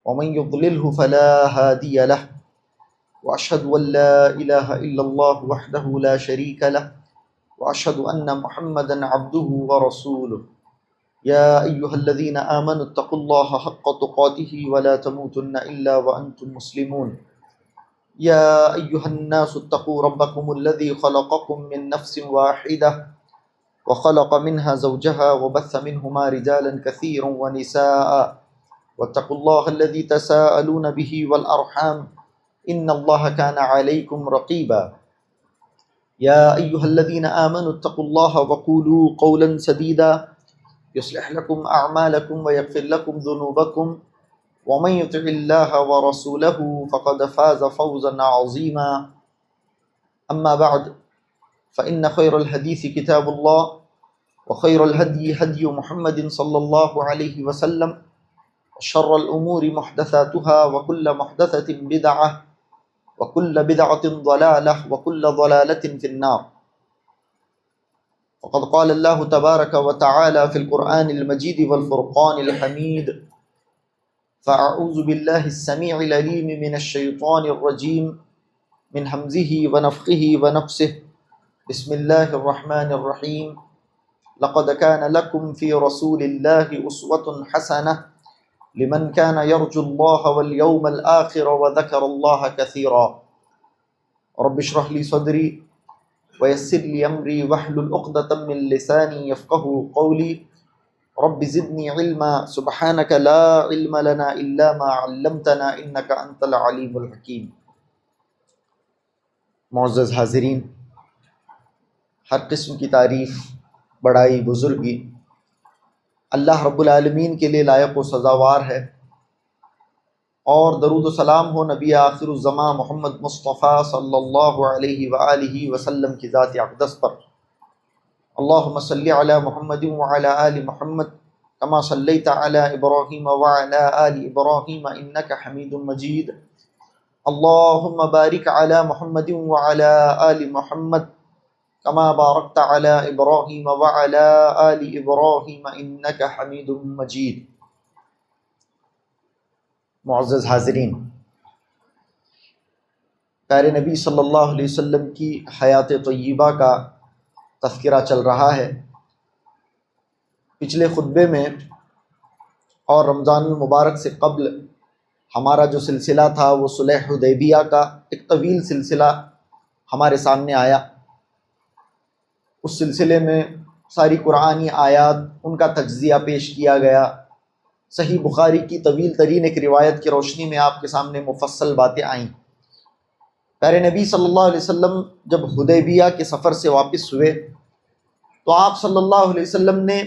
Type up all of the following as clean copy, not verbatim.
ومن يضلله فلا هادي له وأشهد أن لا إله إلا الله وحده لا شريك له وأشهد أن محمدا عبده ورسوله يا أيها الذين آمنوا اتقوا الله حق تقاته ولا تموتن إلا وأنتم مسلمون يا أيها الناس اتقوا ربكم الذي خلقكم من نفس واحدة وخلق منها زوجها وبث منهما رجالا كثيرا ونساء واتقوا الله الذي تساءلون به والأرحام إن الله كان عليكم رقيبا يا أيها الذين آمنوا اتقوا الله وقولوا قولا سديدا يصلح لكم أعمالكم ويغفر لكم ذنوبكم ومن يطع الله ورسوله فقد فاز فوزا عظيما أما بعد فإن خير الحديث كتاب الله وخير الهدي هدي محمد صلى الله عليه وسلم وشر الأمور محدثاتها وكل محدثة بدعة وكل بدعة ضلالة وكل ضلالة في النار. وقد قال الله تبارك وتعالى في القرآن المجيد والفرقان الحميد فأعوذ بالله السميع العليم من الشيطان الرجيم من همزه ونفخه ونفسه بسم الله الرحمن الرحيم لقد كان لكم في رسول الله أسوة حسنة لمن كان يرجو الله واليوم الآخر وذكر الله كثيرا رب اشرح لي صدري ويسر لي أمري واحلل عقدة من لساني يفقهوا قولي رب زدني علما سبحانك لا علم لنا إلا ما علمتنا إنك أنت العليم الحكيم. معزز حاضرین، ہر قسم کی تعریف، بڑائی، بزرگی اللہ رب العالمین کے لیے لائق و سزاوار ہے، اور درود و سلام ہو نبی آخر الزمان محمد مصطفیٰ صلی اللہ علیہ وآلہ وسلم کی ذات اقدس پر۔ اللہم صلی علی محمد وعلی آل محمد کما صلیت علی ابراہیم وعلی آل ابراہیم انک حمید مجید۔ اللہم بارک علی محمد وعلی آل محمد کما بارکت علی ابراہیم وعلی آل ابراہیم انک حمید مجید۔ معزز حاضرین، پیارے نبی صلی اللہ علیہ وسلم کی حیات طیبہ کا تذکرہ چل رہا ہے۔ پچھلے خطبے میں اور رمضان المبارک سے قبل ہمارا جو سلسلہ تھا وہ صلح حدیبیہ کا ایک طویل سلسلہ ہمارے سامنے آیا۔ اس سلسلے میں ساری قرآنی آیات، ان کا تجزیہ پیش کیا گیا۔ صحیح بخاری کی طویل ترین ایک روایت کی روشنی میں آپ کے سامنے مفصل باتیں آئیں۔ پیارے نبی صلی اللہ علیہ وسلم جب حدیبیہ کے سفر سے واپس ہوئے تو آپ صلی اللہ علیہ وسلم نے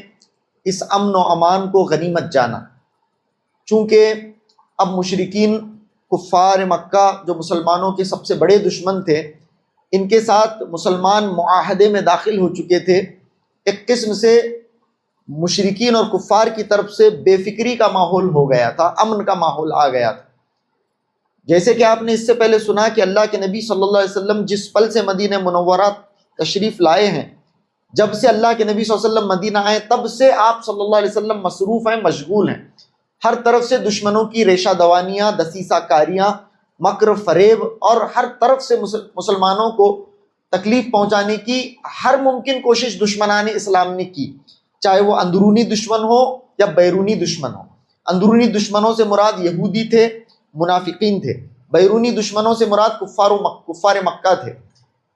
اس امن و امان کو غنیمت جانا، چونکہ اب مشرکین کفار مکہ جو مسلمانوں کے سب سے بڑے دشمن تھے، ان کے ساتھ مسلمان معاہدے میں داخل ہو چکے تھے۔ ایک قسم سے مشرکین اور کفار کی طرف سے بے فکری کا ماحول ہو گیا تھا، امن کا ماحول آ گیا تھا۔ جیسے کہ آپ نے اس سے پہلے سنا کہ اللہ کے نبی صلی اللہ علیہ وسلم جس پل سے مدینہ منورہ تشریف لائے ہیں، جب سے اللہ کے نبی صلی اللہ علیہ وسلم مدینہ آئے تب سے آپ صلی اللہ علیہ وسلم مصروف ہیں، مشغول ہیں۔ ہر طرف سے دشمنوں کی ریشہ دوانیاں، دسیسہ کاریاں، مکر فریب اور ہر طرف سے مسلمانوں کو تکلیف پہنچانے کی ہر ممکن کوشش دشمنان اسلام نے کی، چاہے وہ اندرونی دشمن ہو یا بیرونی دشمن ہو۔ اندرونی دشمنوں سے مراد یہودی تھے، منافقین تھے۔ بیرونی دشمنوں سے مراد کفار مکہ تھے۔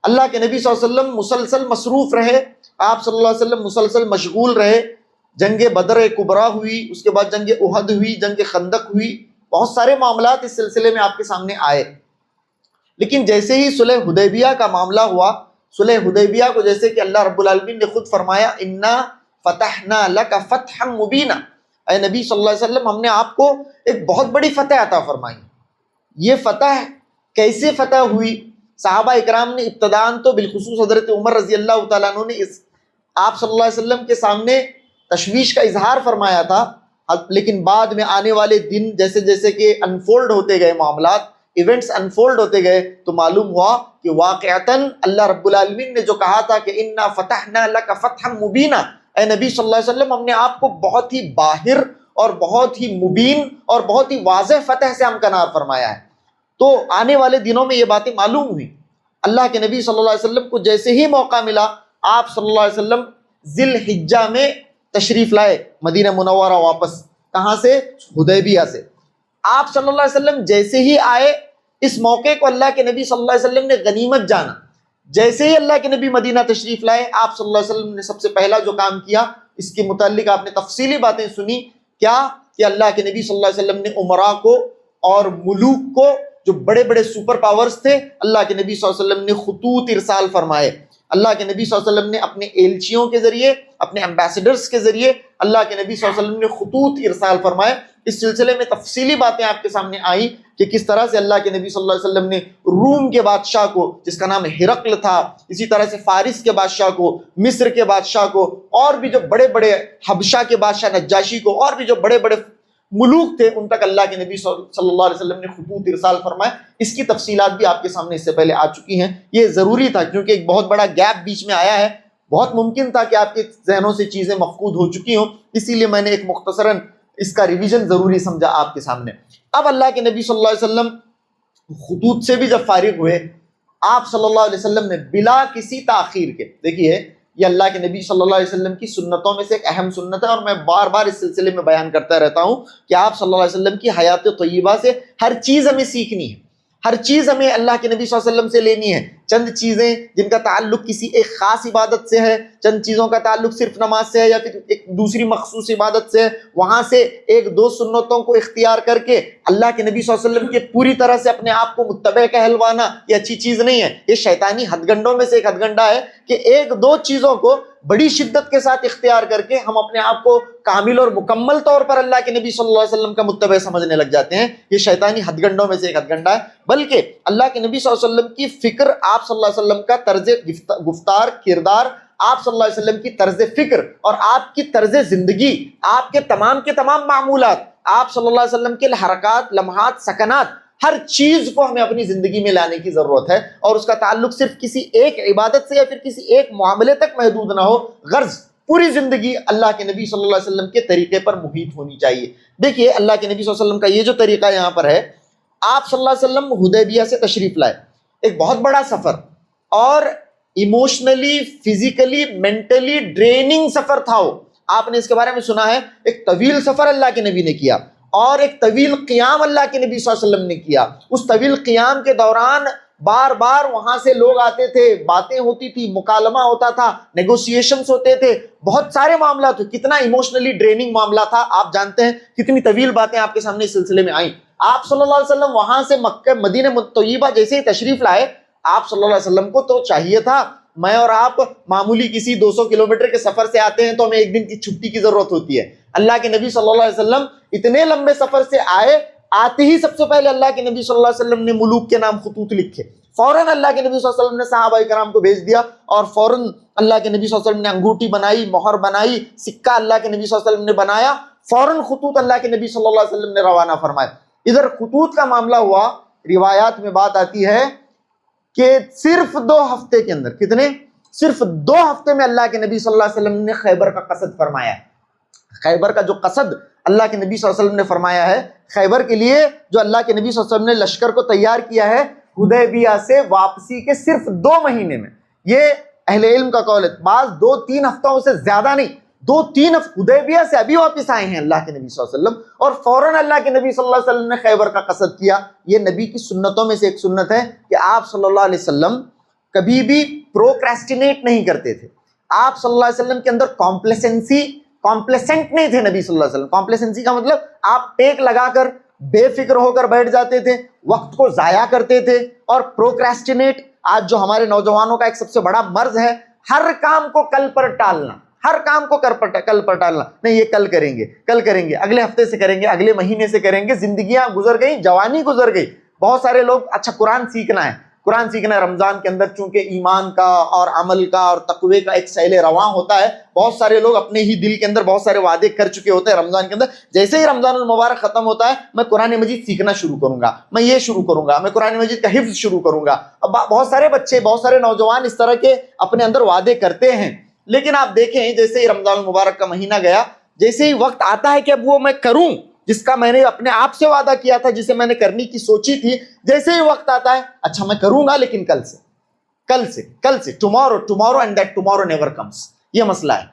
اللہ کے نبی صلی اللہ علیہ وسلم مسلسل مصروف رہے، آپ صلی اللہ علیہ وسلم مسلسل مشغول رہے۔ جنگ بدر کبریٰ ہوئی، اس کے بعد جنگ احد ہوئی، جنگ خندق ہوئی، بہت سارے معاملات اس سلسلے میں آپ کے سامنے آئے۔ لیکن جیسے ہی صلح حدیبیہ کا معاملہ ہوا، صلح حدیبیہ کو جیسے کہ اللہ رب العالمین نے خود فرمایا انا فتحنا لک فتحا مبینا، اے نبی صلی اللہ علیہ وسلم ہم نے آپ کو ایک بہت بڑی فتح عطا فرمائی۔ یہ فتح کیسے فتح ہوئی؟ صحابہ اکرام نے ابتداءً تو بالخصوص حضرت عمر رضی اللہ تعالیٰ عنہ نے آپ صلی اللہ علیہ وسلم کے سامنے تشویش کا اظہار فرمایا تھا، لیکن بعد میں آنے والے دن جیسے جیسے کہ انفولڈ ہوتے گئے معاملات، ایونٹس انفولڈ ہوتے گئے تو معلوم ہوا کہ واقعتاً اللہ رب العالمین نے جو کہا تھا کہ انا فتحنا لک فتحا مبینا، اے نبی صلی اللہ علیہ وسلم ہم نے آپ کو بہت ہی باہر اور بہت ہی مبین اور بہت ہی واضح فتح سے ہمکنار فرمایا ہے۔ تو آنے والے دنوں میں یہ باتیں معلوم ہوئی۔ اللہ کے نبی صلی اللہ علیہ وسلم کو جیسے ہی موقع ملا، آپ صلی اللہ علیہ وسلم ذی الحجہ میں تشریف لائے مدینہ منورہ واپس۔ کہاں سے؟ حدیبیہ سے۔ آپ صلی اللہ علیہ وسلم جیسے ہی آئے، اس موقع کو اللہ کے نبی صلی اللہ علیہ وسلم نے غنیمت جانا۔ جیسے ہی اللہ کے نبی مدینہ تشریف لائے، آپ صلی اللہ علیہ وسلم نے سب سے پہلا جو کام کیا، اس کے متعلق آپ نے تفصیلی باتیں سنی، کیا کہ اللہ کے نبی صلی اللہ علیہ وسلم نے عمراء کو اور ملوک کو، جو بڑے بڑے سپر پاورز تھے، اللہ کے نبی صلی اللہ علیہ وسلم نے خطوط ارسال فرمائے۔ اللہ کے نبی صلی اللہ علیہ وسلم نے اپنے ایلچیوں کے ذریعے، اپنے ایمبیسڈرز کے ذریعے اللہ کے نبی صلی اللہ علیہ وسلم نے خطوط ارسال فرمائے۔ اس سلسلے میں تفصیلی باتیں آپ کے سامنے آئیں کہ کس طرح سے اللہ کے نبی صلی اللہ علیہ وسلم نے روم کے بادشاہ کو، جس کا نام ہرقل تھا، اسی طرح سے فارس کے بادشاہ کو، مصر کے بادشاہ کو، اور بھی جو بڑے بڑے حبشہ کے بادشاہ نجاشی کو، اور بھی جو بڑے بڑے ملوک تھے، ان تک اللہ کے نبی صلی اللہ علیہ وسلم نے خطوط ارسال فرمائے۔ اس کی تفصیلات بھی آپ کے سامنے اس سے پہلے آ چکی ہیں۔ یہ ضروری تھا کیونکہ ایک بہت بڑا گیپ بیچ میں آیا ہے، بہت ممکن تھا کہ آپ کے ذہنوں سے چیزیں مفقود ہو چکی ہوں، اسی لیے میں نے ایک مختصراً اس کا ریویژن ضروری سمجھا آپ کے سامنے۔ اب اللہ کے نبی صلی اللہ علیہ وسلم خطوط سے بھی جب فارغ ہوئے، آپ صلی اللہ علیہ وسلم نے بلا کسی تاخیر کے، دیکھیے یہ اللہ کے نبی صلی اللہ علیہ وسلم کی سنتوں میں سے ایک اہم سنت ہے، اور میں بار بار اس سلسلے میں بیان کرتا رہتا ہوں کہ آپ صلی اللہ علیہ وسلم کی حیات طیبہ سے ہر چیز ہمیں سیکھنی ہے، ہر چیز ہمیں اللہ کے نبی صلی اللہ علیہ وسلم سے لینی ہے۔ چند چیزیں جن کا تعلق کسی ایک خاص عبادت سے ہے، چند چیزوں کا تعلق صرف نماز سے ہے یا پھر ایک دوسری مخصوص عبادت سے ہے، وہاں سے ایک دو سنتوں کو اختیار کر کے اللہ کے نبی صلی اللہ علیہ وسلم کے پوری طرح سے اپنے آپ کو متبع کہلوانا یہ اچھی چیز نہیں ہے۔ یہ شیطانی ہتھ گنڈوں میں سے ایک ہتھ گنڈا ہے کہ ایک دو چیزوں کو بڑی شدت کے ساتھ اختیار کر کے ہم اپنے آپ کو کامل اور مکمل طور پر اللہ کے نبی صلی اللہ علیہ وسلم کا متبع سمجھنے لگ جاتے ہیں۔ یہ شیطانی ہتھ گنڈوں میں سے ایک ہتھ گنڈا ہے، بلکہ اللہ کے نبی صلی اللہ علیہ وسلم کی فکر، آپ صلی اللہ علیہ وسلم کا طرز گفتار، کردار، آپ صلی اللہ علیہ وسلم کی طرز فکر اور آپ کی طرز زندگی، آپ کے تمام معمولات، آپ صلی اللہ علیہ وسلم کے حرکات، لمحات، سکنات، ہر چیز کو ہمیں اپنی زندگی میں لانے کی ضرورت ہے، اور اس کا تعلق صرف کسی ایک عبادت سے یا پھر کسی ایک معاملے تک محدود نہ ہو، غرض پوری زندگی اللہ کے نبی صلی اللہ علیہ وسلم کے طریقے پر محیط ہونی چاہیے۔ دیکھیے اللہ کے نبی صلی اللہ علیہ وسلم کا یہ جو طریقہ یہاں پر ہے، آپ صلی اللہ علیہ وسلم حدیبیہ سے تشریف لائے، ایک بہت بڑا سفر اور ایموشنلی، فزیکلی، مینٹلی ڈریننگ سفر تھا وہ۔ آپ نے اس کے بارے میں سنا ہے، ایک طویل سفر اللہ کے نبی نے کیا اور ایک طویل قیام اللہ کے نبی صلی اللہ علیہ وسلم نے کیا۔ اس طویل قیام کے دوران بار بار وہاں سے لوگ آتے تھے، باتیں ہوتی تھی، مکالمہ ہوتا تھا، نیگوسیشنز ہوتے تھے، بہت سارے معاملات ہوئے۔ کتنا ایموشنلی ڈریننگ معاملہ تھا، آپ جانتے ہیں، کتنی طویل باتیں آپ کے سامنے اس سلسلے میں آئیں۔ آپ صلی اللہ علیہ وسلم وہاں سے مکہ مدینہ طیبہ جیسے ہی تشریف لائے، آپ صلی اللہ علیہ وسلم کو تو چاہیے تھا، میں اور آپ معمولی کسی 200 کلومیٹر کے سفر سے آتے ہیں تو ہمیں ایک دن کی چھٹی کی ضرورت ہوتی ہے۔ اللہ کے نبی صلی اللہ علیہ وسلم اتنے لمبے سفر سے آئے، آتے ہی سب سے پہلے اللہ کے نبی صلی اللہ علیہ وسلم نے ملوک کے نام خطوط لکھے، فوراً اللہ کے نبی صلی اللہ علیہ وسلم نے صحابہ کرام کو بھیج دیا، اور فوراً اللہ کے نبی صلی اللہ علیہ وسلم نے انگوٹھی بنائی، مہر بنائی، سکہ اللہ کے نبی صلی اللہ علیہ وسلم نے بنایا، فوراً خطوط اللہ کے نبی صلی اللہ علیہ وسلم نے روانہ فرمائے۔ ادھر خطوط کا معاملہ ہوا، روایات میں بات آتی ہے کہ صرف 2 ہفتے کے اندر، کتنے؟ صرف 2 ہفتے میں اللہ کے نبی صلی اللہ علیہ وسلم نے خیبر کا قصد فرمایا ہے۔ خیبر کا جو قصد اللہ کے نبی صلی اللہ علیہ وسلم نے فرمایا ہے، خیبر کے لیے جو اللہ کے نبی صلی اللہ علیہ وسلم نے لشکر کو تیار کیا ہے، حدیبیہ سے واپسی کے صرف 2 مہینے میں، یہ اہل علم کا قول ہے، بعض 2-3 ہفتوں سے زیادہ نہیں، 2-3 ہفتے حدیبیہ سے ابھی واپس آئے ہیں اللہ کے نبی صلی اللہ علیہ وسلم، اور فوراً اللہ کے نبی صلی اللہ علیہ وسلم نے خیبر کا قصد کیا۔ یہ نبی کی سنتوں میں سے ایک سنت ہے کہ آپ صلی اللہ علیہ وسلم کبھی بھی پروکریسٹینیٹ نہیں کرتے تھے۔ آپ صلی اللہ علیہ وسلم کے اندر کمپلیسنٹ نہیں تھے نبی صلی اللہ علیہ وسلم۔ کمپلیسنسی کا مطلب آپ ٹیک لگا کر بے فکر ہو کر بیٹھ جاتے تھے، وقت کو ضائع کرتے تھے، اور پروکریسٹینیٹ آج جو ہمارے نوجوانوں کا ایک سب سے بڑا مرض ہے، ہر کام کو کل پر ٹالنا، ہر کام کو کل پر ٹالنا، نہیں یہ کل کریں گے، اگلے ہفتے سے کریں گے، اگلے مہینے سے کریں گے۔ زندگیاں گزر گئیں، جوانی گزر گئی۔ بہت سارے لوگ اچھا قرآن سیکھنا ہے رمضان کے اندر، چونکہ ایمان کا اور عمل کا اور تقوی کا ایک سیل رواں ہوتا ہے، بہت سارے لوگ اپنے ہی دل کے اندر بہت سارے وعدے کر چکے ہوتے ہیں رمضان کے اندر، جیسے ہی رمضان المبارک ختم ہوتا ہے میں قرآن مجید سیکھنا شروع کروں گا، میں یہ شروع کروں گا، میں قرآن مجید کا حفظ شروع کروں گا۔ اب بہت سارے بچے، بہت سارے نوجوان اس طرح کے اپنے اندر وعدے کرتے ہیں، لیکن آپ دیکھیں جیسے ہی رمضان المبارک کا مہینہ گیا، جیسے ہی وقت آتا ہے کہ اب وہ میں کروں جس کا میں نے اپنے آپ سے وعدہ کیا تھا، جسے میں نے کرنے کی سوچی تھی، جیسے ہی وقت آتا ہے اچھا میں کروں گا لیکن کل سے tomorrow and that tomorrow never comes. یہ مسئلہ ہے،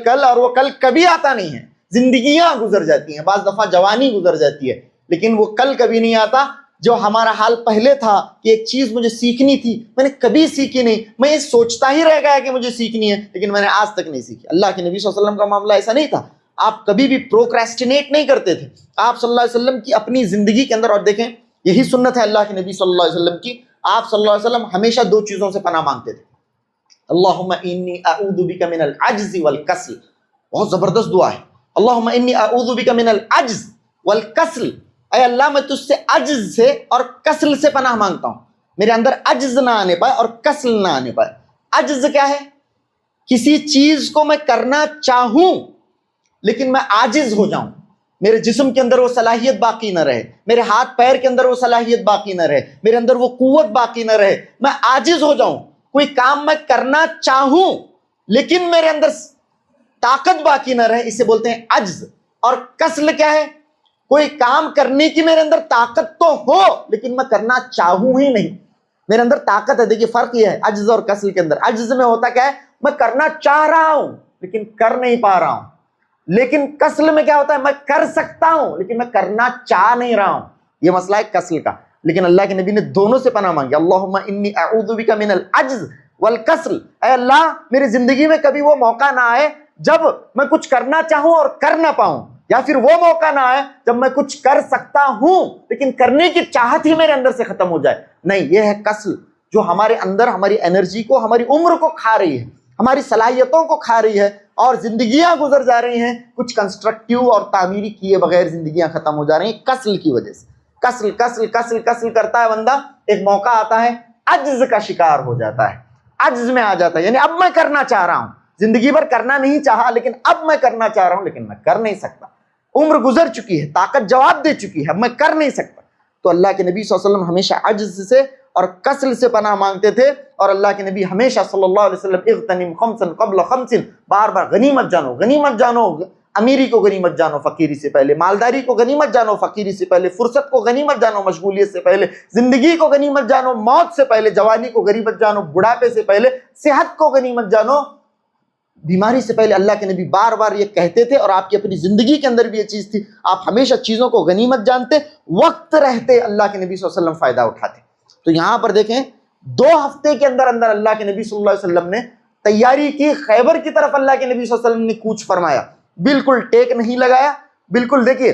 کل اور وہ کل کبھی آتا نہیں ہے. زندگیاں گزر جاتی ہیں، بعض دفعہ جوانی گزر جاتی ہے، لیکن وہ کل کبھی نہیں آتا. جو ہمارا حال پہلے تھا کہ ایک چیز مجھے سیکھنی تھی، میں نے کبھی سیکھی نہیں، میں یہ سوچتا ہی رہ گیا کہ مجھے سیکھنی ہے لیکن میں نے آج تک نہیں سیکھی. اللہ کے نبی صلی اللہ علیہ وسلم کا معاملہ ایسا نہیں تھا. آپ کبھی بھی پروکریسٹینیٹ نہیں کرتے تھے. آپ صلی اللہ علیہ وسلم کی اپنی زندگی کے اندر، اور دیکھیں یہی سنت ہے اللہ کے نبی صلی اللہ علیہ وسلم کی، آپ صلی اللہ علیہ وسلم ہمیشہ دو چیزوں سے پناہ مانگتے تھے. اللہم انی اعوذ بک من العجز والکسل. بہت زبردست دعا ہے. اللہم انی اعوذ بک من العجز والکسل. اے اللہ میں تجھ سے عجز سے اور کسل سے پناہ مانگتا ہوں. میرے اندر عجز نہ آنے پائے اور کسل نہ آنے پائے. عجز کیا ہے؟ کسی چیز کو میں کرنا چاہوں لیکن میں عاجز ہو جاؤں، میرے جسم کے اندر وہ صلاحیت باقی نہ رہے، میرے ہاتھ پیر کے اندر وہ صلاحیت باقی نہ رہے، میرے اندر وہ قوت باقی نہ رہے، میں عاجز ہو جاؤں. کوئی کام میں کرنا چاہوں لیکن میرے اندر طاقت باقی نہ رہے، اسے بولتے ہیں عجز. اور کسل کیا ہے؟ کوئی کام کرنے کی میرے اندر طاقت تو ہو لیکن میں کرنا چاہوں ہی نہیں. میرے اندر طاقت ہے. دیکھیے فرق یہ ہے عجز اور کسل کے اندر. عجز میں ہوتا کیا ہے؟ میں کرنا چاہ رہا ہوں لیکن کر نہیں پا رہا ہوں. لیکن کسل میں کیا ہوتا ہے؟ میں کر سکتا ہوں لیکن میں کرنا چاہ نہیں رہا ہوں. یہ مسئلہ ہے کسل کا. لیکن اللہ کے نبی نے دونوں سے پناہ مانگی. اللہم انی اعوذ بک من العجز والکسل. اے اللہ میری زندگی میں کبھی وہ موقع نہ آئے جب میں کچھ کرنا چاہوں اور کر نہ پاؤں، یا پھر وہ موقع نہ آئے جب میں کچھ کر سکتا ہوں لیکن کرنے کی چاہت ہی میرے اندر سے ختم ہو جائے. نہیں، یہ ہے کسل جو ہمارے اندر ہماری انرجی کو، ہماری عمر کو کھا رہی ہے، ہماری صلاحیتوں کو کھا رہی ہے، اور زندگیاں گزر جا رہی ہیں کچھ کنسٹرکٹیو اور تعمیری کیے بغیر. زندگیاں ختم ہو جا رہی ہیں کسل کی وجہ سے. کسل کرتا ہے بندہ، ایک موقع آتا ہے عجز کا شکار ہو جاتا ہے، عجز میں آ جاتا ہے. یعنی اب میں کرنا چاہ رہا ہوں، زندگی بھر کرنا نہیں چاہا لیکن اب میں کرنا چاہ رہا ہوں لیکن میں کر نہیں سکتا. عمر گزر چکی ہے، طاقت جواب دے چکی ہے، اب میں کر نہیں سکتا. تو اللہ کے نبی صلی اللہ علیہ وسلم ہمیشہ عجز سے اور کسل سے پناہ مانگتے تھے. اور اللہ کے نبی ہمیشہ صلی اللہ علیہ وسلم اغتنم خمسا قبل خمس، بار بار غنیمت جانو. امیری کو غنیمت جانو فقیری سے پہلے، مالداری کو غنیمت جانو فقیری سے پہلے، فرصت کو غنیمت جانو مشغولیت سے پہلے، زندگی کو غنیمت جانو موت سے پہلے، جوانی کو غنیمت جانو بڑھاپے سے پہلے، صحت کو غنیمت جانو بیماری سے پہلے. اللہ کے نبی بار بار یہ کہتے تھے، اور آپ کی اپنی زندگی کے اندر بھی یہ چیز تھی. آپ ہمیشہ چیزوں کو غنیمت جانتے، وقت رہتے اللہ کے نبی صلی اللہ علیہ وسلم فائدہ اٹھاتے. تو یہاں پر دیکھیں 2 ہفتے کے اندر اللہ کے نبی صلی اللہ علیہ وسلم نے تیاری کی. خیبر کی طرف اللہ کے نبی صلی اللہ علیہ وسلم نے کوچ فرمایا، بالکل ٹیک نہیں لگایا. بالکل دیکھیے،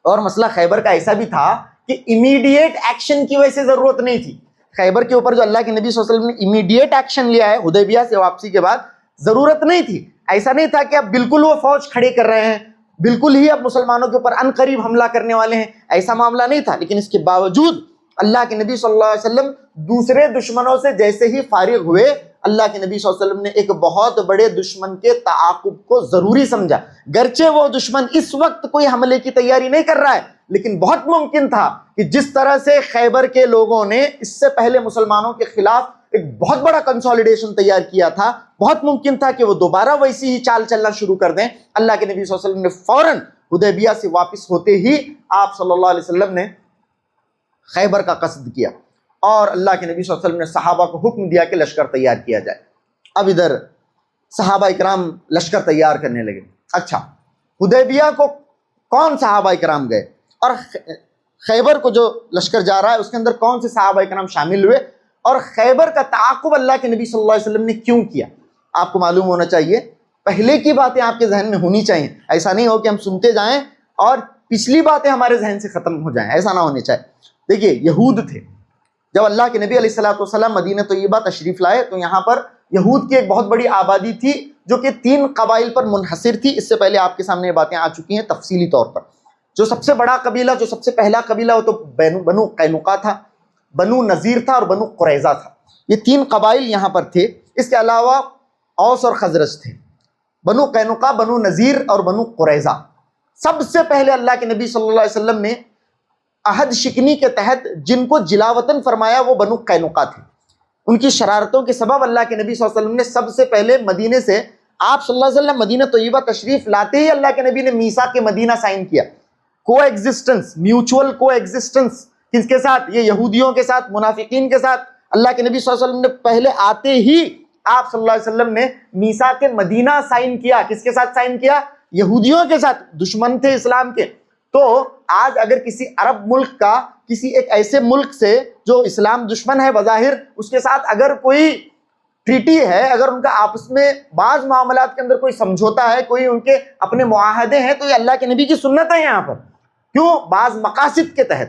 اور مسئلہ خیبر کا ایسا بھی تھا کہ امیڈیٹ ایکشن کی ویسے ضرورت نہیں تھی. خیبر کے اوپر جو اللہ کے نبی صلی اللہ علیہ وسلم نے امیڈیٹ ایکشن لیا ہے حدیبیہ سے واپسی کے بعد، ضرورت نہیں تھی. ایسا نہیں تھا کہ اب بالکل وہ فوج کھڑے کر رہے ہیں، بالکل ہی اب مسلمانوں کے اوپر عنقریب حملہ کرنے والے ہیں، ایسا معاملہ نہیں تھا. لیکن اس کے باوجود اللہ کے نبی صلی اللہ علیہ وسلم دوسرے دشمنوں سے جیسے ہی فارغ ہوئے، اللہ کے نبی صلی اللہ علیہ وسلم نے ایک بہت بڑے دشمن کے تعاقب کو ضروری سمجھا. گرچہ وہ دشمن اس وقت کوئی حملے کی تیاری نہیں کر رہا ہے، لیکن بہت ممکن تھا کہ جس طرح سے خیبر کے لوگوں نے اس سے پہلے مسلمانوں کے خلاف ایک بہت بڑا کنسولیڈیشن تیار کیا تھا، بہت ممکن تھا کہ وہ دوبارہ ویسی ہی چال چلنا شروع کر دیں. اللہ کے نبی صلی اللہ علیہ وسلم نے فوراً حدیبیہ سے واپس ہوتے ہی آپ صلی اللہ علیہ وسلم نے خیبر کا قصد کیا، اور اللہ کے نبی صلی اللہ علیہ وسلم نے صحابہ کو حکم دیا کہ لشکر تیار کیا جائے. اب ادھر صحابہ اکرام لشکر تیار کرنے لگے. اچھا، حدیبیہ کو کون صحابہ اکرام گئے، اور خیبر کو جو لشکر جا رہا ہے اس کے اندر کون سے صحابہ اکرام شامل ہوئے، اور خیبر کا تعاقب اللہ کے نبی صلی اللہ علیہ وسلم نے کیوں کیا؟ آپ کو معلوم ہونا چاہیے، پہلے کی باتیں آپ کے ذہن میں ہونی چاہیے. ایسا نہیں ہو کہ ہم سنتے جائیں اور پچھلی باتیں ہمارے ذہن سے ختم ہو جائیں، ایسا نہ ہونے چاہیے. دیکھیے، یہود تھے. جب اللہ کے نبی علیہ الصلوۃ والسلام مدینہ طیبہ تشریف لائے تو یہاں پر یہود کی ایک بہت بڑی آبادی تھی جو کہ 3 قبائل پر منحصر تھی. اس سے پہلے آپ کے سامنے یہ باتیں آ چکی ہیں تفصیلی طور پر. جو سب سے بڑا قبیلہ، جو سب سے پہلا قبیلہ، وہ تو بنو قینقاع تھا، بنو نذیر تھا اور بنو قریظہ تھا. یہ 3 قبائل یہاں پر تھے. اس کے علاوہ اوس اور خزرج تھے. بنو قینقاع، بنو نذیر اور بنو قریظہ. سب سے پہلے اللہ کے نبی صلی اللہ علیہ وسلم نے عہد شکنی کے تحت جن کو جلاوطن فرمایا وہ بنو قینقاع تھے. ان کی شرارتوں کے سبب اللہ کے نبی صلی اللہ علیہ وسلم نے سب سے پہلے مدینے سے آپ صلی اللہ علیہ وسلم مدینہ طیبہ تشریف لاتے ہی اللہ کے نبی نے میثاق مدینہ سائن کیا. کو ایگزسٹنس، میوچول کو ایگزسٹنس کس کے ساتھ؟ یہ یہودیوں کے ساتھ، منافقین کے ساتھ. اللہ کے نبی صلی اللہ علیہ وسلم نے پہلے آتے ہی آپ صلی اللہ علیہ وسلم نے میثاق مدینہ سائن کیا. کس کے ساتھ سائن کیا؟ یہودیوں کے ساتھ، دشمن تھے اسلام کے. تو آج اگر کسی عرب ملک کا، کسی ایک ایسے ملک سے جو اسلام دشمن ہے بظاہر، اس کے ساتھ اگر کوئی ٹریٹی ہے، اگر ان کا آپس میں بعض معاملات کے اندر کوئی سمجھوتا ہے، کوئی ان کے اپنے معاہدے ہیں، تو یہ اللہ کے نبی کی سنت ہے یہاں پر. کیوں؟ بعض مقاصد کے تحت،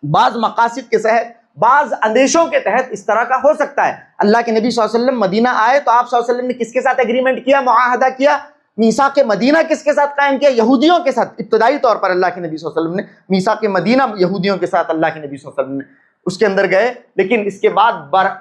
بعض مقاصد کے تحت، بعض اندیشوں کے تحت اس طرح کا ہو سکتا ہے. اللہ کے نبی صلی اللہ علیہ وسلم مدینہ آئے تو آپ صلی اللہ علیہ وسلم نے کس کے ساتھ ایگریمنٹ کیا، معاہدہ کیا؟ میثاق مدینہ کس کے ساتھ قائم کیا؟ یہودیوں کے ساتھ. ابتدائی طور پر اللہ کے نبی صلی اللہ علیہ وسلم نے میثاق مدینہ یہودیوں کے ساتھ اللہ کے نبی صلی اللہ علیہ وسلم نے اس کے اندر گئے. لیکن اس کے بعد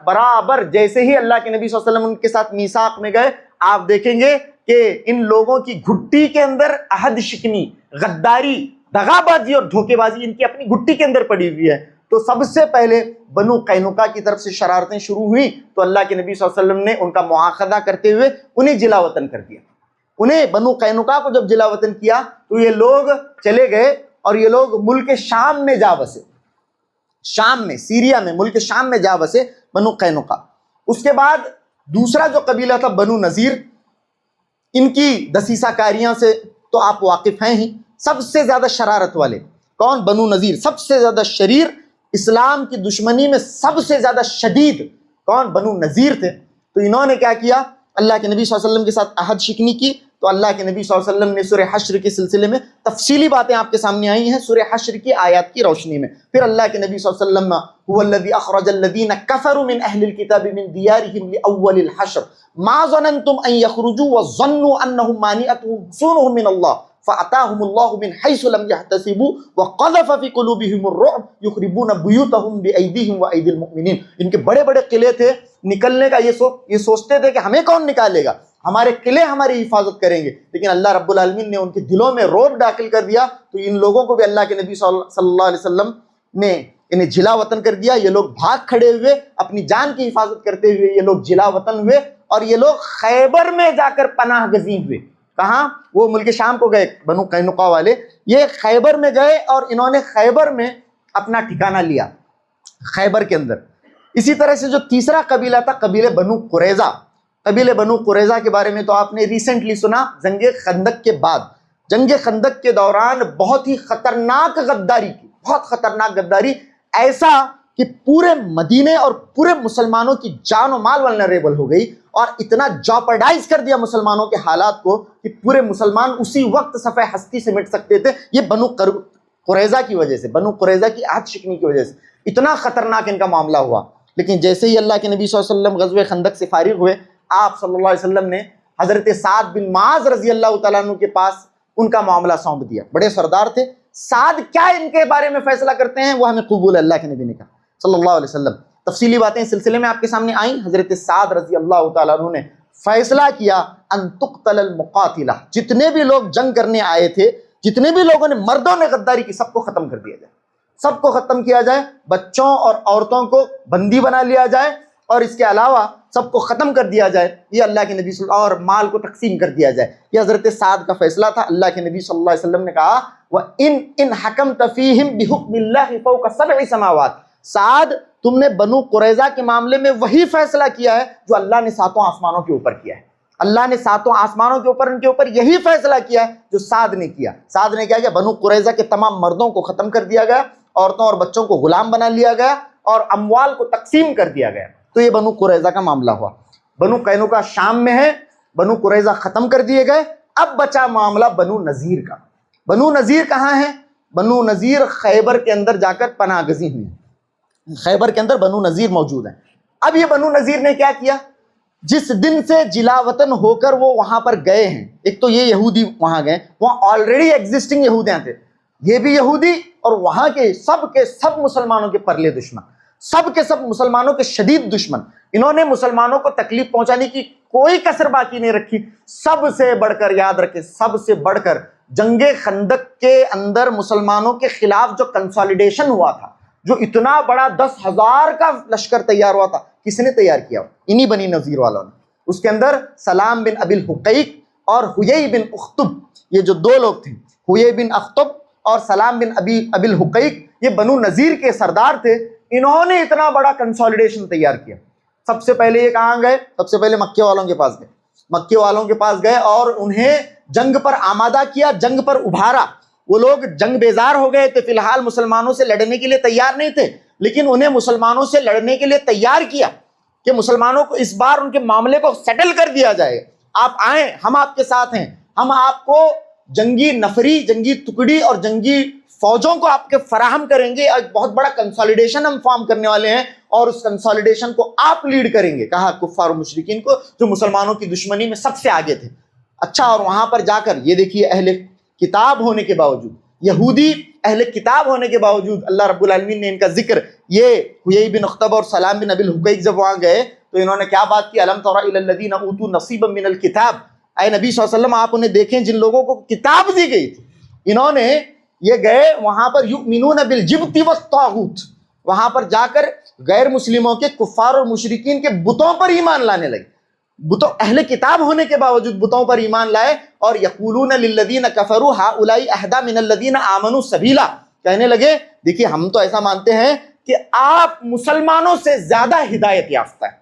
برابر جیسے ہی اللہ کے نبی صلی اللہ علیہ وسلم ان کے ساتھ میثاق میں گئے، آپ دیکھیں گے کہ ان لوگوں کی گھٹی کے اندر عہد شکنی، غداری، دغا بازی اور دھوکے بازی ان کی اپنی گھٹی کے اندر پڑی ہوئی ہے. تو سب سے پہلے بنو قینقاع کی طرف سے شرارتیں شروع ہوئیں تو اللہ کے نبی صلی اللہ علیہ وسلم نے ان کا مواخذہ کرتے ہوئے انہیں جلا وطن کر دیا. انہیں بنو قینقاع کو جب جلا وطن کیا تو یہ لوگ چلے گئے اور یہ لوگ ملک شام میں جا بسے. شام میں، سیریا میں، ملک شام میں جا بسے بنو قینقاع. اس کے بعد دوسرا جو قبیلہ تھا بنو نذیر، ان کی دسیسہ کاریاں سے تو آپ واقف ہیں ہی. سب سے زیادہ شرارت والے کون؟ بنو نذیر. سب سے زیادہ شریر، اسلام کی دشمنی میں سب سے زیادہ شدید کون؟ بنو نذیر تھے. تو انہوں نے کیا کیا؟ اللہ کے نبی صلی اللہ علیہ وسلم کے ساتھ عہد شکنی کی. تو اللہ کے نبی صلی اللہ علیہ وسلم نے سورہ حشر کے سلسلے میں تفصیلی باتیں آپ کے سامنے آئی ہیں سورہ حشر کی آیات کی روشنی میں. پھر اللہ کے نبی صلی اللہ علیہ وسلم هو الذی اخرج الذین کفروا من اہل الکتاب من دیارہم لاول الحشر ما ظننتم ان یخرجوا وظنوا انہم مانعتهم حصونهم من اللہ فأتاهم اللہ من حیث لم يحتسبوا وقذف في قلوبهم الرعب یخربون بیوتهم بأیدیہم وأیدی المؤمنین. ان کے بڑے بڑے قلعے تھے، نکلنے کا یہ سوچتے تھے کہ ہمیں کون نکالے گا، ہمارے قلعے ہماری حفاظت کریں گے. لیکن اللہ رب العالمین نے ان کے دلوں میں رعب داخل کر دیا. تو ان لوگوں کو بھی اللہ کے نبی صلی اللہ علیہ وسلم نے انہیں جلا وطن کر دیا. یہ لوگ بھاگ کھڑے ہوئے، اپنی جان کی حفاظت کرتے ہوئے یہ لوگ جلا وطن ہوئے اور یہ لوگ خیبر میں جا کر پناہ گزین ہوئے. کہاں؟ وہ ملک شام کو گئے بنو قینقاع والے. یہ خیبر میں گئے اور انہوں نے خیبر میں اپنا ٹھکانہ لیا، خیبر کے اندر. اسی طرح سے جو تیسرا قبیلہ تھا قبیلہ بنو قریظہ. قبیلہ بنو قریظہ کے بارے میں تو آپ نے ریسنٹلی سنا، جنگ خندق کے بعد، جنگ خندق کے دوران بہت ہی خطرناک غداری کی، بہت خطرناک غداری، ایسا کہ پورے مدینے اور پورے مسلمانوں کی جان و مال ولنریبل ہو گئی اور اتنا جاپرڈائز کر دیا مسلمانوں کے حالات کو کہ پورے مسلمان اسی وقت صفحہ ہستی سے مٹ سکتے تھے. یہ بنو قریظہ کی وجہ سے، بنو قریظہ کی عہد شکنی کی وجہ سے اتنا خطرناک ان کا معاملہ ہوا. لیکن جیسے ہی اللہ کے نبی صلی اللہ علیہ وسلم غزوہ خندق سے فارغ ہوئے، آپ صلی اللہ علیہ وسلم نے حضرت سعد بن معاذ رضی اللہ تعالیٰ عنہ کے پاس ان کا معاملہ سونپ دیا. بڑے سردار تھے. سعد کیا ان کے بارے میں فیصلہ کرتے ہیں وہ ہمیں قبول ہے. اللہ کے نبی نے کہا صلی اللہ علیہ وسلم. تفصیلی باتیں اس سلسلے میں آپ کے سامنے آئیں. حضرت سعد رضی اللہ تعالیٰ عنہ نے فیصلہ کیا ان تقتل المقاتلہ، جتنے بھی لوگ جنگ کرنے آئے تھے، جتنے بھی لوگوں نے، مردوں نے غداری کی، سب کو ختم کر دیا جائے، سب کو ختم کیا جائے. بچوں اور عورتوں کو بندی بنا لیا جائے اور اس کے علاوہ سب کو ختم کر دیا جائے. یہ اللہ کے نبی صلی اللہ علیہ وسلم، اور مال کو تقسیم کر دیا جائے. یہ حضرت سعد کا فیصلہ تھا. اللہ کے نبی صلی اللہ علیہ وسلم نے کہا وَإِنْ حَكَمْتَ فِيهِمْ بِحُكْمِ اللَّهِ فَوْقَ 7 سماوات. سعد، تم نے بنو قریظہ کے معاملے میں وہی فیصلہ کیا ہے جو اللہ نے 7 آسمانوں کے اوپر کیا ہے. اللہ نے 7 آسمانوں کے اوپر ان کے اوپر یہی فیصلہ کیا ہے جو سعد نے کیا. سعد نے کیا کیا؟ بنو قریظہ کے تمام مردوں کو ختم کر دیا گیا، عورتوں اور بچوں کو غلام بنا لیا گیا اور اموال کو تقسیم کر دیا گیا. تو یہ بنو قریظہ کا معاملہ ہوا. بنو قینقاع شام میں ہے، بنو قریظہ ختم کر دیے گئے. اب بچا معاملہ بنو نذیر کا. بنو نذیر کہاں ہے؟ بنو نذیر خیبر کے اندر جا کر پناہ گزین ہوئے. خیبر کے اندر بنو نذیر موجود ہیں. اب یہ بنو نذیر نے کیا کیا؟ جس دن سے جلا وطن ہو کر وہ وہاں پر گئے ہیں، ایک تو یہ یہودی وہاں گئے، وہاں آلریڈی ایگزسٹنگ یہودیاں تھے، یہ بھی یہودی اور وہاں کے سب مسلمانوں کے پرلے دشمن، سب کے سب مسلمانوں کے شدید دشمن. انہوں نے مسلمانوں کو تکلیف پہنچانے کی کوئی کسر باقی نہیں رکھی. سب سے بڑھ کر، یاد رکھیں، سب سے بڑھ کر جنگ خندق کے اندر مسلمانوں کے خلاف جو کنسالیڈیشن ہوا تھا، جو اتنا بڑا 10,000 کا لشکر تیار ہوا تھا، کس نے تیار کیا؟ انہی بنی نذیر والوں نے. اس کے اندر سلام بن ابی الحقیق اور حیی بن اخطب، یہ جو دو لوگ تھے، حیی بن اخطب اور سلام بن ابی الحقیق، یہ بنو نذیر کے سردار تھے۔ انہوں نے اتنا بڑا کنسالیڈیشن تیار کیا۔ سب سے پہلے یہ کہاں گئے؟ سب سے پہلے مکے والوں کے پاس گئے، مکے والوں کے پاس گئے اور انہیں جنگ پر آمادہ کیا، جنگ پر ابھارا۔ وہ لوگ جنگ بیزار ہو گئے تھے، فی الحال مسلمانوں سے لڑنے کے لیے تیار نہیں تھے، لیکن انہیں مسلمانوں سے لڑنے کے لیے تیار کیا کہ مسلمانوں کو اس بار ان کے معاملے کو سیٹل کر دیا جائے، آپ آئیں، ہم آپ کے ساتھ ہیں، ہم آپ کو جنگی نفری، جنگی ٹکڑی اور جنگی فوجوں کو آپ کے فراہم کریں گے، ایک بہت بڑا کنسالیڈیشن ہم فارم کرنے والے ہیں اور اس کنسالیڈیشن کو آپ لیڈ کریں گے، کہا کفار و مشرکین کو جو مسلمانوں کی دشمنی میں سب سے آگے تھے۔ اچھا، اور وہاں پر جا کر یہ دیکھیے، اہل کتاب ہونے کے باوجود، یہودی اہل کتاب ہونے کے باوجود اللہ رب العالمین نے ان کا ذکر، یہ حیی بن اخطب اور سلام بن ابی الحقیق جب وہاں گئے تو انہوں نے کیا بات کی؟ الم تر الی الذین اوتوا نصیبا من الکتاب، اے نبی صلی اللہ علیہ وسلم آپ انہیں دیکھیں جن لوگوں کو کتاب دی گئی تھی، انہوں نے یہ گئے وہاں پر یؤمنون بالجبت والطاغوت، وہاں پر جا کر غیر مسلموں کے کفار اور مشرکین کے بتوں پر ایمان لانے لگے، بتوں، اہل کتاب ہونے کے باوجود بتوں پر ایمان لائے، اور یقولون للذین کفروا ہؤلاء اہدی من الذین آمنوا سبیلا، کہنے لگے دیکھیے ہم تو ایسا مانتے ہیں کہ آپ مسلمانوں سے زیادہ ہدایت یافتہ ہیں۔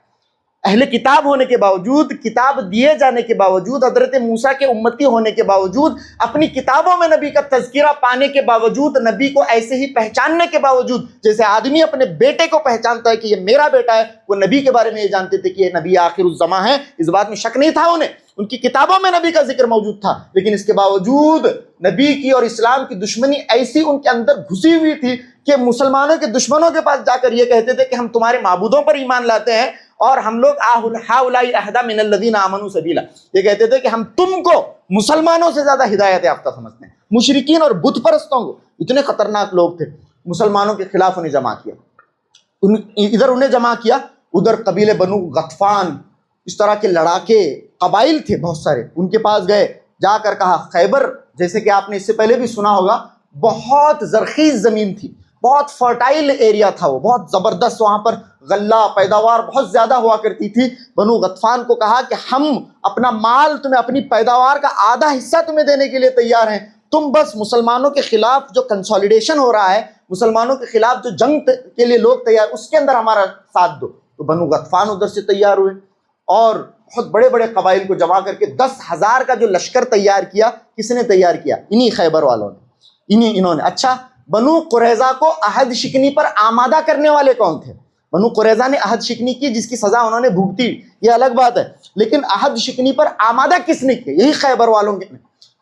اہل کتاب ہونے کے باوجود، کتاب دیے جانے کے باوجود، حضرت موسیٰ کے امتی ہونے کے باوجود، اپنی کتابوں میں نبی کا تذکرہ پانے کے باوجود، نبی کو ایسے ہی پہچاننے کے باوجود، جیسے آدمی اپنے بیٹے کو پہچانتا ہے کہ یہ میرا بیٹا ہے، وہ نبی کے بارے میں یہ جانتے تھے کہ یہ نبی آخر الزماں ہے، اس بات میں شک نہیں تھا انہیں، ان کی کتابوں میں نبی کا ذکر موجود تھا، لیکن اس کے باوجود نبی کی اور اسلام کی دشمنی ایسی ان کے اندر گھسی ہوئی تھی کہ مسلمانوں کے دشمنوں کے پاس جا کر یہ کہتے تھے کہ ہم تمہارے معبودوں پر ایمان لاتے ہیں اور ہم لوگ ہؤلاء اہدی من الذین آمنوا سبیلا، یہ کہتے تھے کہ ہم تم کو مسلمانوں سے زیادہ ہدایت یافتہ سمجھتے ہیں۔ مشرکین اور بت پرستوں کو، اتنے خطرناک لوگ تھے، مسلمانوں کے خلاف انہیں جمع کیا، ادھر انہیں جمع کیا، ادھر قبیلے بنو غطفان، اس طرح کے لڑاکے قبائل تھے بہت سارے، ان کے پاس گئے، جا کر کہا خیبر، جیسے کہ آپ نے اس سے پہلے بھی سنا ہوگا، بہت زرخیز زمین تھی، بہت فرٹائل ایریا تھا، وہ بہت زبردست، وہاں پر غلہ پیداوار بہت زیادہ ہوا کرتی تھی۔ بنو غطفان کو کہا کہ ہم اپنا مال تمہیں، اپنی پیداوار کا آدھا حصہ تمہیں دینے کے لیے تیار ہیں، تم بس مسلمانوں کے خلاف جو کنسالیڈیشن ہو رہا ہے، مسلمانوں کے خلاف جو جنگ کے لیے لوگ تیار، اس کے اندر ہمارا ساتھ دو۔ تو بنو غطفان ادھر سے تیار ہوئے اور بہت بڑے بڑے قبائل کو جمع کر کے 10,000 کا جو لشکر تیار کیا، کس نے تیار کیا؟ انہی خیبر والوں نے، انہوں نے۔ اچھا، بنو قریظہ کو عہد شکنی پر آمادہ کرنے والے کون تھے؟ بنو قریظہ نے عہد شکنی کی، جس کی سزا انہوں نے بھگتی، یہ الگ بات ہے، لیکن عہد شکنی پر آمادہ کس نے کیا؟ یہی خیبر والوں کے۔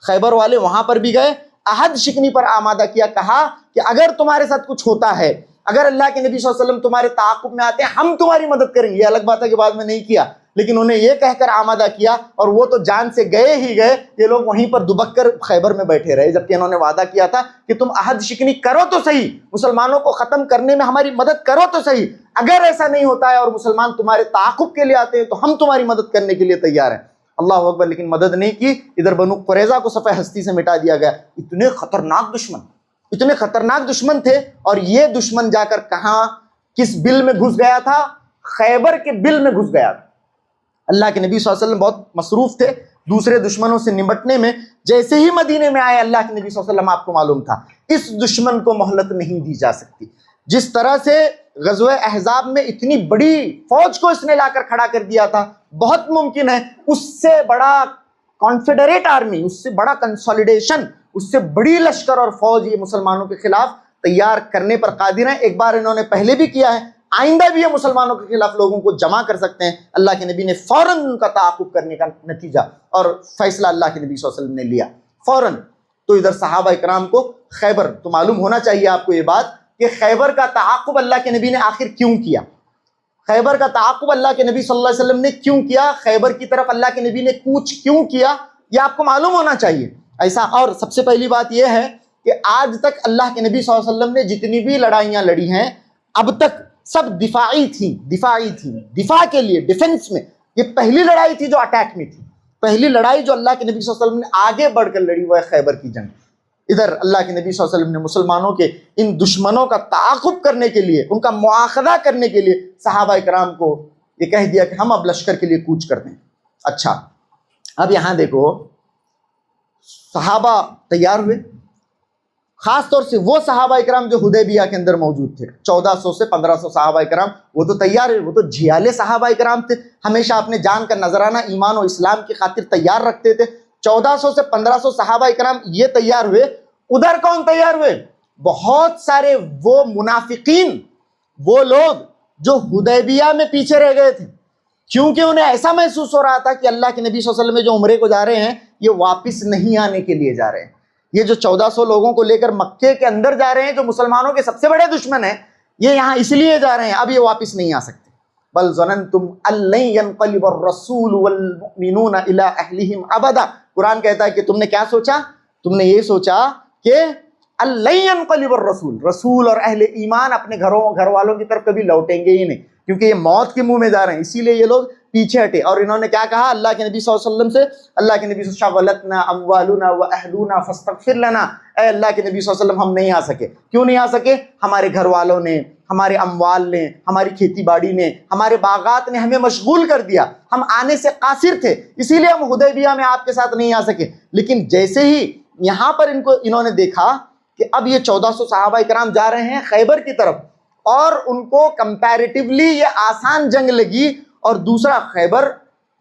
خیبر والے وہاں پر بھی گئے، عہد شکنی پر آمادہ کیا، کہا کہ اگر تمہارے ساتھ کچھ ہوتا ہے، اگر اللہ کے نبی صلی اللہ علیہ وسلم تمہارے تعاقب میں آتے ہیں، ہم تمہاری مدد کریں گے۔ یہ الگ بات ہے کہ بعد میں نہیں کیا، لیکن انہیں یہ کہہ کر آمادہ کیا، اور وہ تو جان سے گئے ہی گئے، یہ لوگ وہیں پر دبک کر خیبر میں بیٹھے رہے، جبکہ انہوں نے وعدہ کیا تھا کہ تم عہد شکنی کرو تو صحیح، مسلمانوں کو ختم کرنے میں ہماری مدد کرو تو صحیح، اگر ایسا نہیں ہوتا ہے اور مسلمان تمہارے تعاقب کے لیے آتے ہیں تو ہم تمہاری مدد کرنے کے لیے تیار ہیں۔ اللہ اکبر، لیکن مدد نہیں کی، ادھر بنو قریظہ کو صفحہ ہستی سے مٹا دیا گیا۔ اتنے خطرناک دشمن، اتنے خطرناک دشمن تھے، اور یہ دشمن جا کر کہاں، کس بل میں گھس گیا تھا؟ خیبر کے بل میں گھس گیا تھا۔ اللہ کے نبی صلی اللہ علیہ وسلم بہت مصروف تھے دوسرے دشمنوں سے نمٹنے میں، جیسے ہی مدینے میں آئے اللہ کے نبی صلی اللہ علیہ وسلم، آپ کو معلوم تھا اس دشمن کو مہلت نہیں دی جا سکتی۔ جس طرح سے غزوہ احزاب میں اتنی بڑی فوج کو اس نے لا کر کھڑا کر دیا تھا، بہت ممکن ہے اس سے بڑا کانفیڈریٹ آرمی، اس سے بڑا کنسالیڈیشن، اس سے بڑی لشکر اور فوج یہ مسلمانوں کے خلاف تیار کرنے پر قادر ہیں۔ ایک بار انہوں نے پہلے بھی کیا ہے، آئندہ بھی یہ مسلمانوں کے خلاف لوگوں کو جمع کر سکتے ہیں۔ اللہ کے نبی نے فوراً ان کا تعاقب کرنے کا نتیجہ اور فیصلہ اللہ کے نبی صلی اللہ علیہ وسلم نے لیا فوراً۔ تو ادھر صحابہ اکرام کو خیبر، تو معلوم ہونا چاہیے آپ کو یہ بات کہ خیبر کا تعاقب اللہ کے نبی نے آخر کیوں کیا؟ خیبر کا تعاقب اللہ کے نبی صلی اللہ علیہ وسلم نے کیوں کیا؟ خیبر کی طرف اللہ کے نبی نے کوچ کیوں کیا؟ یہ آپ کو معلوم ہونا چاہیے ایسا۔ اور سب سے پہلی بات یہ ہے کہ آج تک اللہ کے نبی صلی اللہ علیہ وسلم نے جتنی بھی لڑائیاں لڑی ہیں اب تک سب دفاعی تھیں، دفاع کے لیے، ڈیفنس میں۔ یہ پہلی لڑائی تھی جو اٹیک میں تھی، پہلی لڑائی جو اللہ کے نبی صلی اللہ علیہ وسلم نے آگے بڑھ کر لڑی وہ ہے خیبر کی جنگ۔ ادھر اللہ کے نبی صلی اللہ علیہ وسلم نے مسلمانوں کے ان دشمنوں کا تعاقب کرنے کے لیے، ان کا مواخذہ کرنے کے لیے صحابہ اکرام کو یہ کہہ دیا کہ ہم اب لشکر کے لیے کوچ کرتے ہیں۔ اچھا اب یہاں دیکھو صحابہ تیار ہوئے، خاص طور سے وہ صحابہ اکرام جو حدیبیہ کے اندر موجود تھے، 1400 سے 1500 صحابہ اکرام، وہ تو تیار ہوئے، وہ تو جھیالے صحابہ اکرام تھے، ہمیشہ اپنے جان کا نذرانہ ایمان و اسلام کی خاطر تیار رکھتے تھے۔ 1400 سے 1500 صحابہ اکرام یہ تیار ہوئے، ادھر کون تیار ہوئے؟ بہت سارے وہ منافقین، وہ لوگ جو حدیبیہ میں پیچھے رہ گئے تھے، کیونکہ انہیں ایسا محسوس ہو رہا تھا کہ اللہ کے نبی صلی اللہ علیہ وسلم جو عمرے کو جا رہے ہیں یہ واپس نہیں آنے کے لیے جا رہے ہیں، یہ جو 1400 لوگوں کو لے کر مکے کے اندر جا رہے ہیں جو مسلمانوں کے سب سے بڑے دشمن ہیں، یہ یہاں اس لیے جا رہے ہیں، اب یہ واپس نہیں آ سکتے۔ بل ظننتم ان لن ينقلب الرسول والمؤمنون الى اہلہم ابدا، قرآن کہتا ہے کہ تم نے کیا سوچا؟ تم نے یہ سوچا کہ ان لن ينقلب الرسول، رسول اور اہل ایمان اپنے گھر والوں کی طرف کبھی لوٹیں گے ہی نہیں، کیونکہ یہ موت کے منہ میں جا رہے ہیں، اسی لیے یہ لوگ پیچھے ہٹے۔ اور انہوں نے کیا کہا اللہ کے نبی صلی اللہ علیہ وسلم سے؟ اللہ کے نبی شغلتنا اموالنا واہلنا فاستغفر لنا، اے اللہ کے نبی صلی اللہ علیہ وسلم ہم نہیں آ سکے۔ کیوں نہیں آ سکے؟ ہمارے گھر والوں نے، ہمارے اموال نے، ہماری کھیتی باڑی نے، ہمارے باغات نے ہمیں مشغول کر دیا، ہم آنے سے قاصر تھے، اسی لیے ہم حدیبیہ میں آپ کے ساتھ نہیں آ سکے۔ لیکن جیسے ہی یہاں پر انہوں نے دیکھا کہ اب یہ 1400 صحابہ اکرام جا رہے ہیں خیبر کی طرف، اور ان کو کمپیریٹیولی یہ آسان جنگ لگی، اور دوسرا خیبر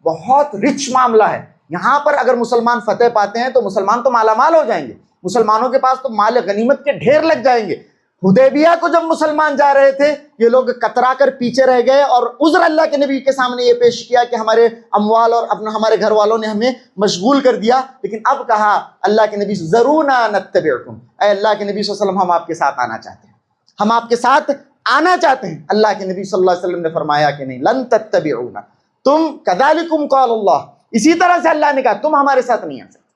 بہت رچ معاملہ ہے، یہاں پر اگر مسلمان فتح پاتے ہیں تو مسلمان تو مالا مال ہو جائیں گے، مسلمانوں کے پاس تو مال غنیمت کے ڈھیر لگ جائیں گے۔ حدیبیہ کو جب مسلمان جا رہے تھے یہ لوگ کترا کر پیچھے رہ گئے، اور عذر اللہ کے نبی کے سامنے یہ پیش کیا کہ ہمارے اموال اور ہمارے گھر والوں نے ہمیں مشغول کر دیا۔ لیکن اب کہا اللہ کے نبی ذرونا نتبعکم، اے اللہ کے نبی صلی اللہ علیہ وسلم ہم آپ کے ساتھ آنا چاہتے ہیں، ہم آپ کے ساتھ آنا چاہتے ہیں۔ اللہ کے نبی صلی اللہ علیہ وسلم نے فرمایا کہ نہیں، لن تتبعونا، تم کذالکم قال اللہ، اسی طرح سے اللہ نے کہا تم ہمارے ساتھ نہیں آ سکتے،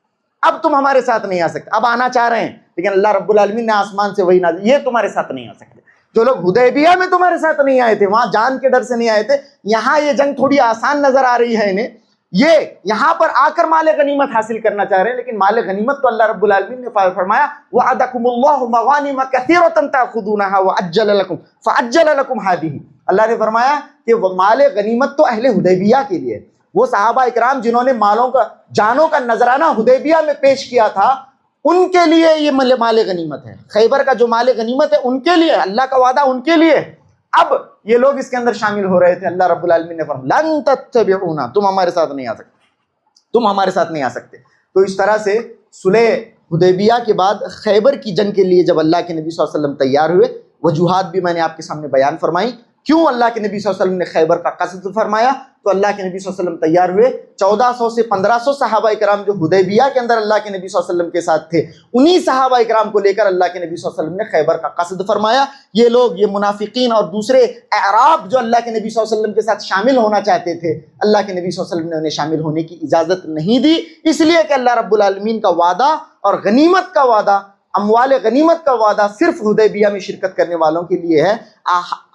اب تم ہمارے ساتھ نہیں آ سکتے، اب آنا چاہ رہے ہیں لیکن اللہ رب العالمین نے آسمان سے وہی نازل، یہ تمہارے ساتھ نہیں آ سکتے۔ جو لوگ حدیبیہ میں تمہارے ساتھ نہیں آئے تھے، وہاں جان کے ڈر سے نہیں آئے تھے، یہاں یہ جنگ تھوڑی آسان نظر آ رہی ہے انہیں، یہ یہاں پر آ کر مال غنیمت حاصل کرنا چاہ رہے ہیں، لیکن مال غنیمت تو اللہ رب العالمین نے فرمایا وعدکم اللہ مغانم کثیرۃ تاخذونها وعجل لکم فعجل لکم هذه، اللہ نے فرمایا کہ وہ مال غنیمت تو اہل حدیبیہ کے لیے، وہ صحابہ اکرام جنہوں نے جانوں کا نذرانہ حدیبیہ میں پیش کیا تھا، ان کے لیے یہ مال غنیمت ہے، خیبر کا جو مال غنیمت ہے ان کے لیے، اللہ کا وعدہ ان کے لیے۔ اب یہ لوگ اس کے اندر شامل ہو رہے تھے، اللہ رب العالمین نے فرمایا لن تتبعونا، تم ہمارے ساتھ نہیں آ سکتے، تم ہمارے ساتھ نہیں آ سکتے۔ تو اس طرح سے صلح حدیبیہ کے بعد خیبر کی جنگ کے لیے جب اللہ کے نبی صلی اللہ علیہ وسلم تیار ہوئے، وجوہات بھی میں نے آپ کے سامنے بیان فرمائی، کیوں اللہ کے نبی صلی اللہ علیہ وسلم نے خیبر کا قصد فرمایا، تو اللہ کے نبی صلی اللہ علیہ وسلم تیار ہوئے، 1400 سے 1500 صحابہ اکرام جو حدیبیہ کے اندر اللہ کے نبی صلی اللہ علیہ وسلم کے ساتھ تھے، انہی صحابہ اکرام کو لے کر اللہ کے نبی صلی اللہ علیہ وسلم نے خیبر کا قصد فرمایا۔ یہ لوگ، یہ منافقین اور دوسرے اعراب جو اللہ کے نبی صلی اللہ علیہ وسلم کے ساتھ شامل ہونا چاہتے تھے، اللہ کے نبی صلی اللہ علیہ وسلم نے انہیں شامل ہونے کی اجازت نہیں دی، اس لیے کہ اللہ رب العالمین کا وعدہ اور غنیمت کا وعدہ، اموال غنیمت کا وعدہ صرف حدیبیہ میں شرکت کرنے والوں کے لیے ہے۔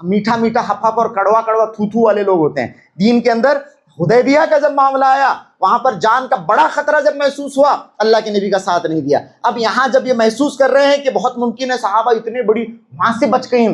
میٹھا میٹھا ہپ ہپ اور کڑوا کڑوا تھو تھو والے لوگ ہوتے ہیں دین کے اندر۔ حدیبیہ کا جب معاملہ آیا، وہاں پر جان کا بڑا خطرہ جب محسوس ہوا، اللہ کے نبی کا ساتھ نہیں دیا۔ اب یہاں جب یہ محسوس کر رہے ہیں کہ بہت ممکن ہے صحابہ اتنے بڑی، وہاں سے بچ گئے،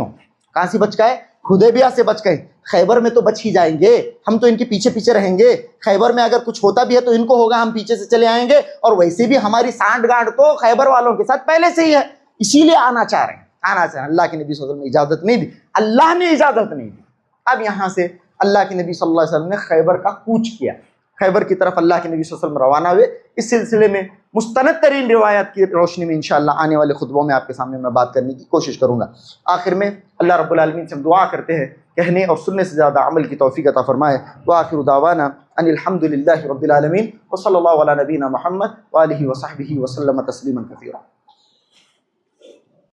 کہاں سے بچ گئے؟ حدیبیہ سے بچ گئے، خیبر میں تو بچ ہی جائیں گے، ہم تو ان کے پیچھے پیچھے رہیں گے، خیبر میں اگر کچھ ہوتا بھی ہے تو ان کو ہوگا، ہم پیچھے سے چلے آئیں گے، اور ویسے بھی ہماری سانٹ گانٹ تو خیبر والوں کے ساتھ پہلے سے ہی ہے، اسی لیے آنا چاہ رہے ہیں، آنا چاہ رہے ہیں۔ اللہ کے نبی صلی اللہ علیہ وسلم نے اجازت نہیں دی، اللہ نے اجازت نہیں دی۔ اب یہاں سے اللہ کے نبی صلی اللہ علیہ وسلم نے خیبر کا کوچ کیا، خیبر کی طرف اللہ کے نبی صلی اللہ علیہ وسلم روانہ ہوئے۔ اس سلسلے میں مستند ترین روایات کی روشنی میں انشاءاللہ آنے والے خطبوں میں آپ کے سامنے میں بات کرنے کی کوشش کروں گا۔ آخر میں اللہ رب العالمین سے ہم دعا کرتے ہیں کہنے اور سننے سے زیادہ عمل کی توفیق عطا فرمائے۔ وآخر دعوانا ان الحمد للہ رب العالمین، وصلی اللہ علی نبینا محمد وآلہ وصحبہ وسلم تسلیما کثیرا۔